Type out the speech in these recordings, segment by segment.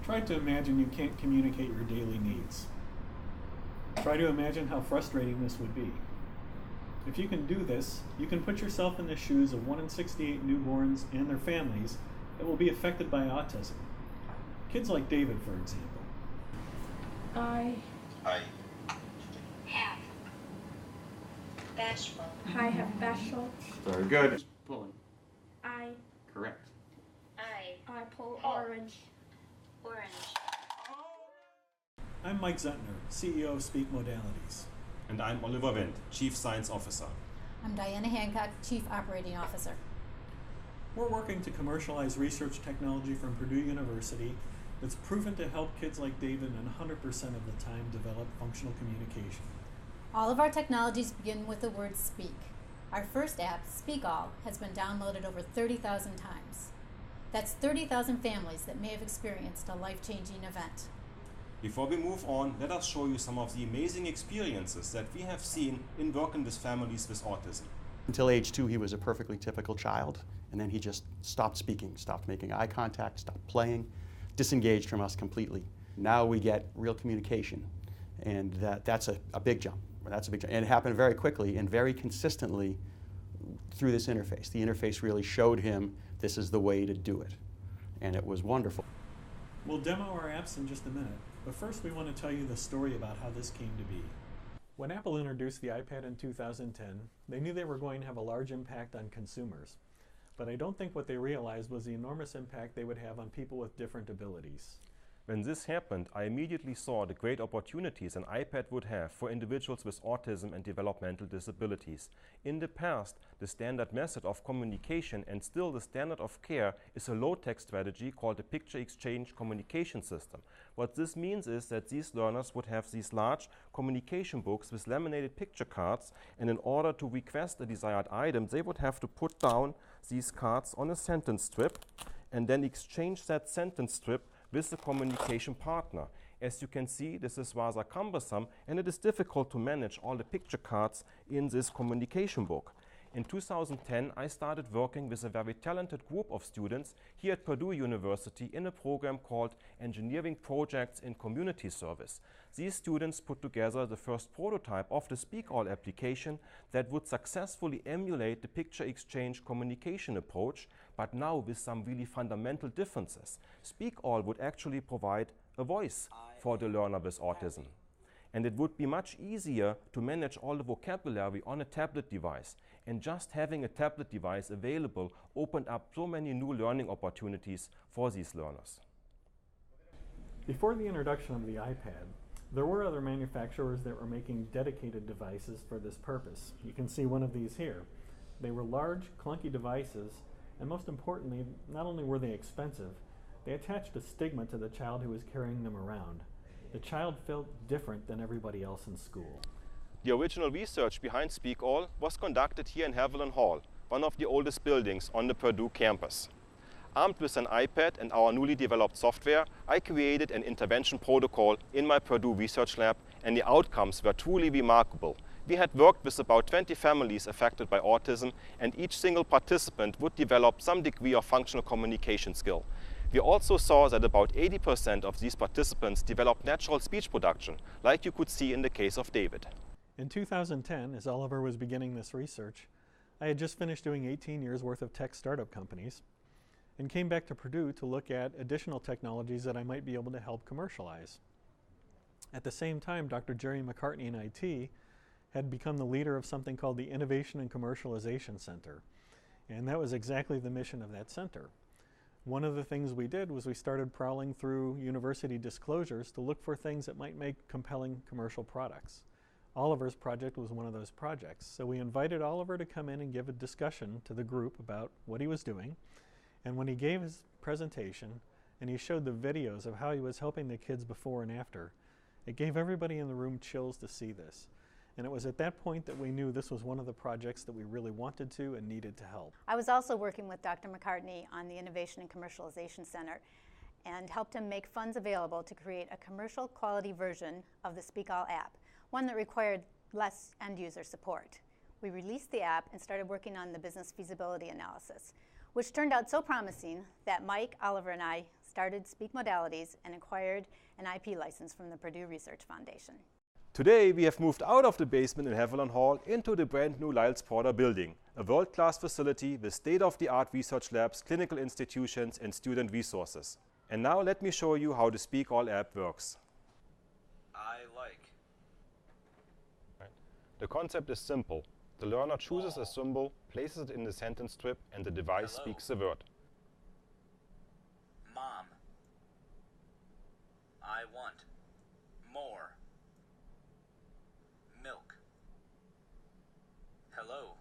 Try to imagine you can't communicate your daily needs. Try to imagine how frustrating this would be. If you can do this, you can put yourself in the shoes of 1 in 68 newborns and their families that will be affected by autism. Kids like David, for example. I have bashful. I have bashful. Very good. Pulling. I Correct. I pull orange. orange. I'm Mike Zentner, CEO of Speak MODalities. And I'm Oliver Wendt, Chief Science Officer. I'm Diana Hancock, Chief Operating Officer. We're working to commercialize research technology from Purdue University that's proven to help kids like David and 100% of the time develop functional communication. All of our technologies begin with the word speak. Our first app, Speak All, has been downloaded over 30,000 times. That's 30,000 families that may have experienced a life-changing event. Before we move on, let us show you some of the amazing experiences that we have seen in working with families with autism. Until age 2, he was a perfectly typical child, and then he just stopped speaking, stopped making eye contact, stopped playing, disengaged from us completely. Now we get real communication, and that's a big jump. That's a big jump. And it happened very quickly and very consistently through this interface. The interface really showed him this is the way to do it, and it was wonderful. We'll demo our apps in just a minute, but first we want to tell you the story about how this came to be. When Apple introduced the iPad in 2010, they knew they were going to have a large impact on consumers. But I don't think what they realized was the enormous impact they would have on people with different abilities. When this happened, I immediately saw the great opportunities an iPad would have for individuals with autism and developmental disabilities. In the past, the standard method of communication and still the standard of care is a low-tech strategy called a picture exchange communication system. What this means is that these learners would have these large communication books with laminated picture cards, and in order to request a desired item, they would have to put down these cards on a sentence strip and then exchange that sentence strip with the communication partner. As you can see, this is rather cumbersome, and it is difficult to manage all the picture cards in this communication book. In 2010, I started working with a very talented group of students here at Purdue University in a program called Engineering Projects in Community Service. These students put together the first prototype of the Speak All application that would successfully emulate the picture exchange communication approach, but now with some really fundamental differences. Speak All would actually provide a voice for the learner with autism. And it would be much easier to manage all the vocabulary on a tablet device. And just having a tablet device available opened up so many new learning opportunities for these learners. Before the introduction of the iPad, there were other manufacturers that were making dedicated devices for this purpose. You can see one of these here. They were large, clunky devices, and most importantly, not only were they expensive, they attached a stigma to the child who was carrying them around. The child felt different than everybody else in school. The original research behind Speak All was conducted here in Haviland Hall, one of the oldest buildings on the Purdue campus. Armed with an iPad and our newly developed software, I created an intervention protocol in my Purdue research lab, and the outcomes were truly remarkable. We had worked with about 20 families affected by autism, and each single participant would develop some degree of functional communication skill. We also saw that about 80% of these participants developed natural speech production, like you could see in the case of David. In 2010, as Oliver was beginning this research, I had just finished doing 18 years worth of tech startup companies and came back to Purdue to look at additional technologies that I might be able to help commercialize. At the same time, Dr. Jerry McCartney in IT had become the leader of something called the Innovation and Commercialization Center. And that was exactly the mission of that center. One of the things we did was we started prowling through university disclosures to look for things that might make compelling commercial products. Oliver's project was one of those projects. So we invited Oliver to come in and give a discussion to the group about what he was doing. And when he gave his presentation and he showed the videos of how he was helping the kids before and after, it gave everybody in the room chills to see this. And it was at that point that we knew this was one of the projects that we really wanted to and needed to help. I was also working with Dr. McCartney on the Innovation and Commercialization Center and helped him make funds available to create a commercial quality version of the Speak All app, one that required less end-user support. We released the app and started working on the business feasibility analysis, which turned out so promising that Mike, Oliver, and I started Speak MODalities, and acquired an IP license from the Purdue Research Foundation. Today we have moved out of the basement in Haviland Hall into the brand new Lyles Porter building, a world-class facility with state-of-the-art research labs, clinical institutions and student resources. And now let me show you how the Speak All app works. The concept is simple. The learner chooses a symbol, places it in the sentence strip, and the device speaks the word. Mom. I want more milk. Hello,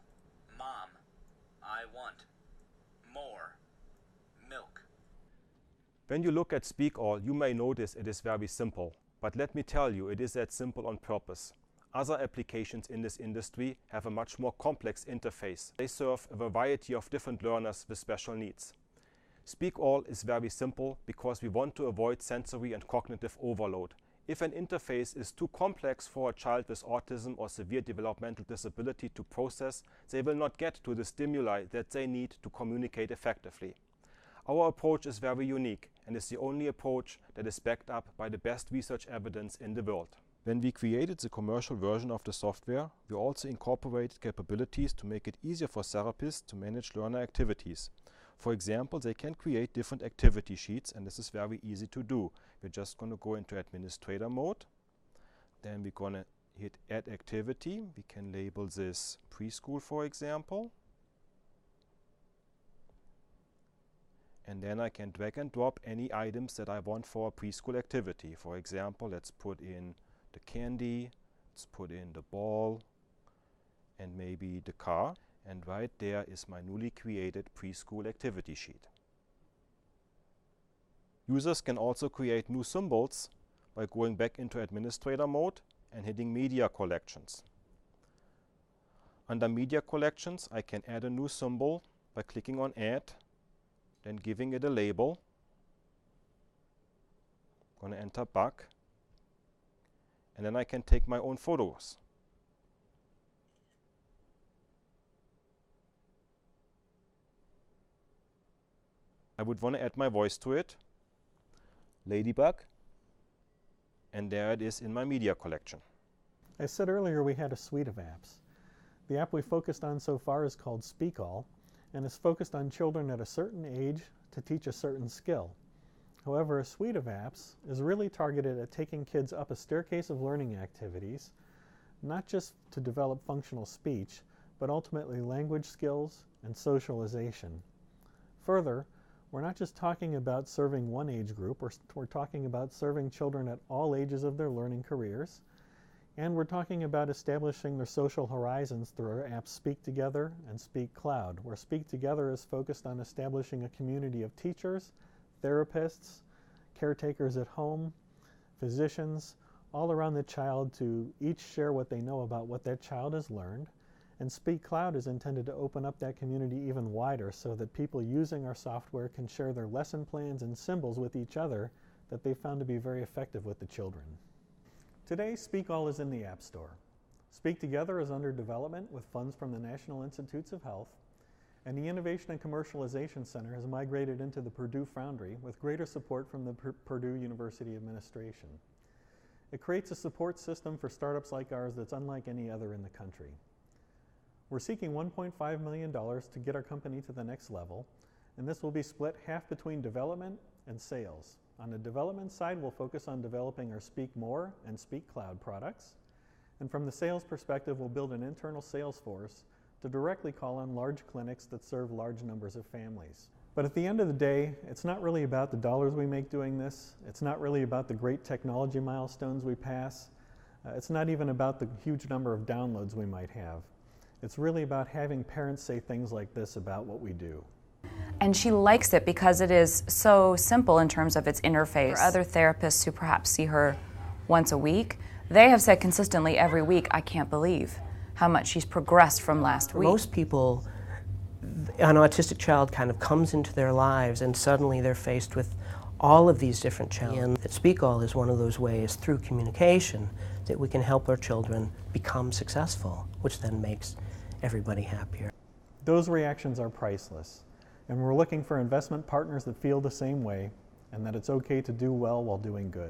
Mom. I want more milk. When you look at Speak All, you may notice it is very simple. But let me tell you, it is that simple on purpose. Other applications in this industry have a much more complex interface. They serve a variety of different learners with special needs. Speak All is very simple because we want to avoid sensory and cognitive overload. If an interface is too complex for a child with autism or severe developmental disability to process, they will not get to the stimuli that they need to communicate effectively. Our approach is very unique and is the only approach that is backed up by the best research evidence in the world. When we created the commercial version of the software, we also incorporated capabilities to make it easier for therapists to manage learner activities. For example, they can create different activity sheets, and this is very easy to do. We're just going to go into administrator mode. Then we're going to hit add activity. We can label this preschool, for example. And then I can drag and drop any items that I want for a preschool activity. For example, let's put in the candy, let's put in the ball, and maybe the car. And right there is my newly created preschool activity sheet. Users can also create new symbols by going back into administrator mode and hitting media collections. Under media collections, I can add a new symbol by clicking on add, then giving it a label. I'm going to enter bug. And then I can take my own photos. I would want to add my voice to it, Ladybug, and there it is in my media collection. I said earlier we had a suite of apps. The app we focused on so far is called Speak All, and is focused on children at a certain age to teach a certain skill. However, a suite of apps is really targeted at taking kids up a staircase of learning activities, not just to develop functional speech, but ultimately language skills and socialization. Further, we're not just talking about serving one age group, we're talking about serving children at all ages of their learning careers, and we're talking about establishing their social horizons through our apps Speak Together and Speak Cloud, where Speak Together is focused on establishing a community of teachers, therapists, caretakers at home, physicians, all around the child to each share what they know about what that child has learned. And Speak Cloud is intended to open up that community even wider so that people using our software can share their lesson plans and symbols with each other that they found to be very effective with the children. Today, Speak All is in the App Store. Speak Together is under development with funds from the National Institutes of Health, and the Innovation and Commercialization Center has migrated into the Purdue Foundry with greater support from the Purdue University Administration. It creates a support system for startups like ours that's unlike any other in the country. We're seeking $1.5 million to get our company to the next level, and this will be split half between development and sales. On the development side, we'll focus on developing our Speak More and Speak Cloud products. And from the sales perspective, we'll build an internal sales force to directly call on large clinics that serve large numbers of families. But at the end of the day, it's not really about the dollars we make doing this. It's not really about the great technology milestones we pass. It's not even about the huge number of downloads we might have. It's really about having parents say things like this about what we do. And she likes it because it is so simple in terms of its interface. For other therapists who perhaps see her once a week, they have said consistently every week, I can't believe how much she's progressed from last week. Most people, an autistic child kind of comes into their lives and suddenly they're faced with all of these different challenges. And that Speak All is one of those ways through communication that we can help our children become successful, which then makes everybody happier. Those reactions are priceless, and we're looking for investment partners that feel the same way. and that it's okay to do well while doing good.